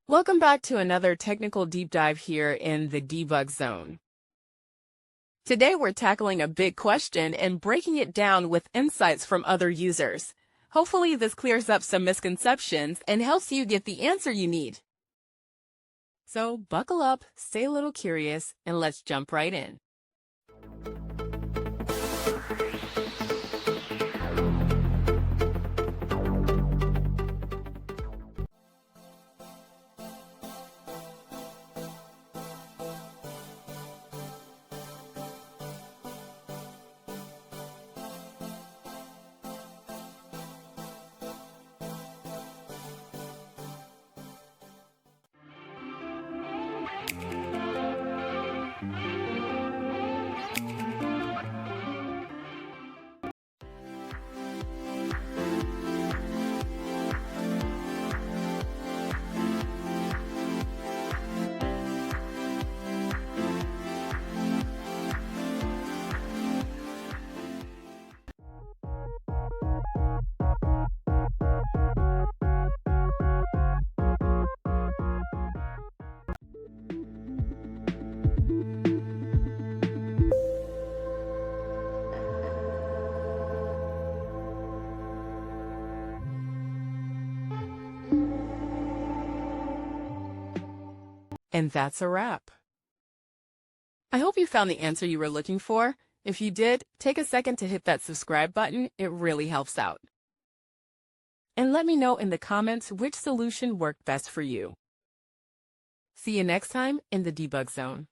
Welcome back to another technical deep dive here in the debug zone. Today we're tackling a big question and breaking it down with insights from other users. Hopefully this clears up some misconceptions and helps you get the answer you need. So buckle up, stay a little curious, and let's jump right in. And that's a wrap. I hope you found the answer you were looking for. If you did, take a second to hit that subscribe button. It really helps out. And let me know in the comments which solution worked best for you. See you next time in the debug zone.